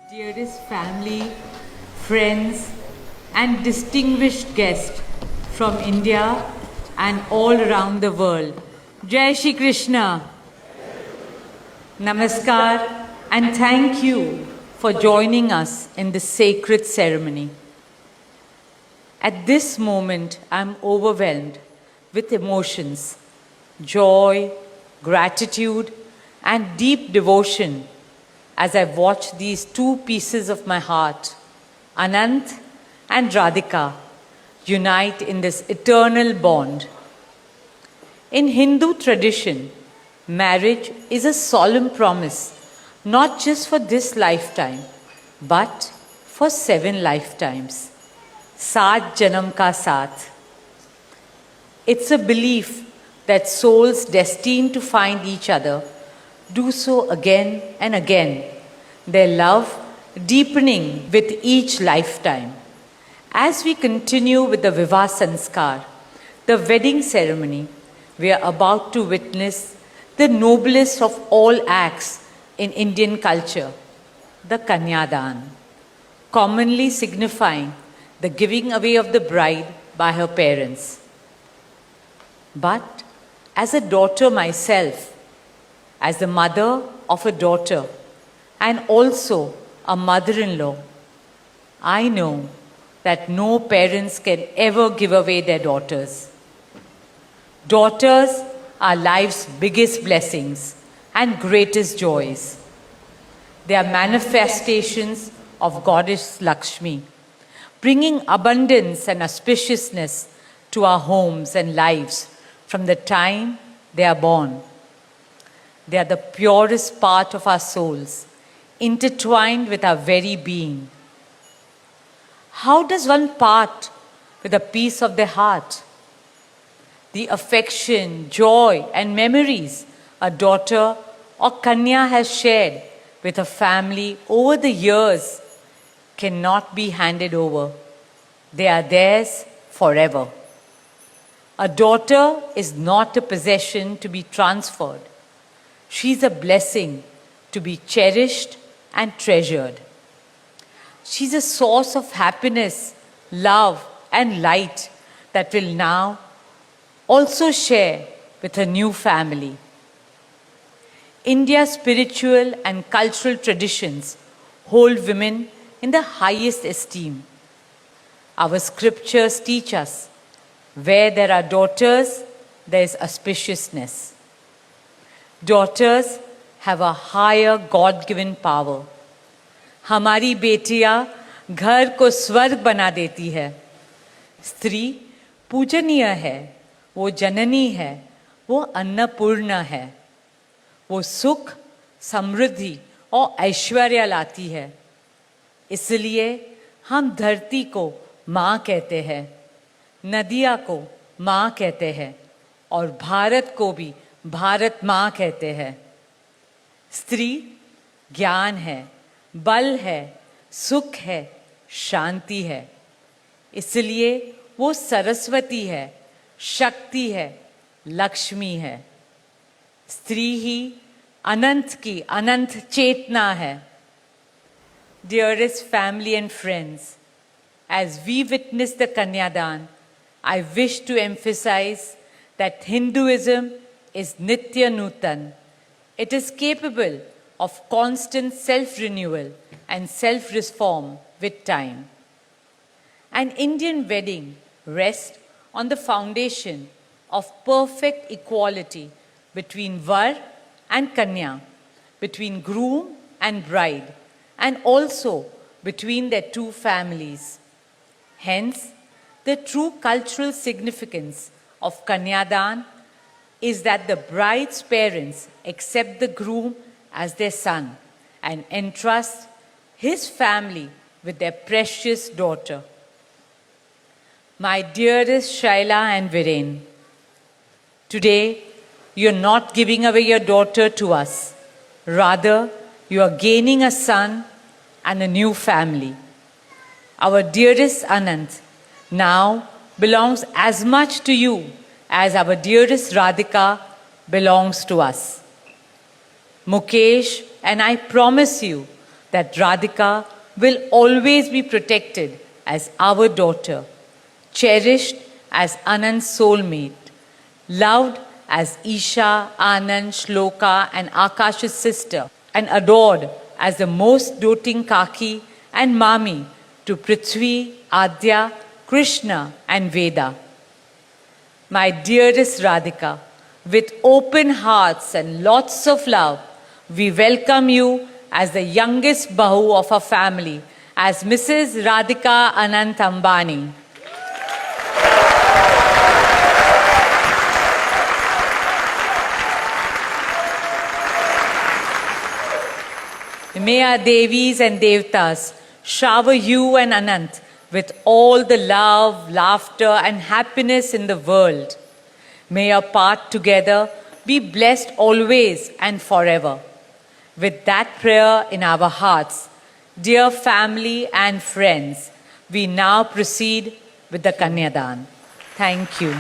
Dearest family, friends, and distinguished guests from India and all around the world. Jai Shri Krishna. Namaskar and thank you for joining us in this sacred ceremony. At this moment, I am overwhelmed with emotions, joy, gratitude, and deep devotion as I watch these two pieces of my heart, Anant and Radhika, unite in this eternal bond. In Hindu tradition, marriage is a solemn promise, not just for this lifetime, but for 7 lifetimes. Saat Janam Ka Saath. It's a belief that souls destined to find each other do so again and again, their love deepening with each lifetime. As we continue with the Vivah Sanskar, the wedding ceremony, we are about to witness the noblest of all acts in Indian culture, the Kanyadan, commonly signifying the giving away of the bride by her parents. But as a daughter myself, as the mother of a daughter and also a mother-in-law, I know that no parents can ever give away their daughters. Daughters are life's biggest blessings and greatest joys. They are manifestations of Goddess Lakshmi, bringing abundance and auspiciousness to our homes and lives from the time they are born. They are the purest part of our souls, intertwined with our very being. How does one part with a piece of their heart? The affection, joy, and memories a daughter or Kanya has shared with her family over the years cannot be handed over. They are theirs forever. A daughter is not a possession to be transferred. She is a blessing to be cherished and treasured. She is a source of happiness, love, and light that will now also share with her new family. India's spiritual and cultural traditions hold women in the highest esteem. Our scriptures teach us, where there are daughters, there is auspiciousness. Daughters have a higher God-given power. हमारी बेटियां घर को स्वर्ग बना देती है. स्त्री पूजनीय है, वो जननी है, वो अन्नपूर्णा है. वो सुख, समृद्धि और ऐश्वर्य लाती है. इसलिए हम धरती को माँ कहते हैं, नदियाँ को माँ कहते हैं और भारत को भी भारत माँ कहते हैं. स्त्री ज्ञान है, बल है, सुख है, शांति है. इसलिए वो सरस्वती है, शक्ति है, लक्ष्मी है. स्त्री ही अनंत की अनंत चेतना है. Dearest family and friends, as we witness the Kanyadan, I wish to emphasize that Hinduism is Nitya Nutan. It is capable of constant self-renewal and self-reform with time. An Indian wedding rests on the foundation of perfect equality between Var and Kanya, between groom and bride, and also between their two families. Hence, the true cultural significance of Kanyadan is that the bride's parents accept the groom as their son and entrust his family with their precious daughter. My dearest Shaila and Viren, today you are not giving away your daughter to us. Rather, you are gaining a son and a new family. Our dearest Anant now belongs as much to you as our dearest Radhika belongs to us. Mukesh and I promise you that Radhika will always be protected as our daughter, cherished as Anand's soulmate, loved as Isha, Anand, Shloka and Akash's sister, and adored as the most doting Kaki and Mami to Prithvi, Adya, Krishna and Veda. My dearest Radhika, with open hearts and lots of love, we welcome you as the youngest Bahu of our family, as Mrs. Radhika Anant Ambani. May our Devis and Devtas shower you and Anant with all the love, laughter and happiness in the world. May your path together be blessed always and forever. With that prayer in our hearts, dear family and friends, we now proceed with the Kanyadan. Thank you.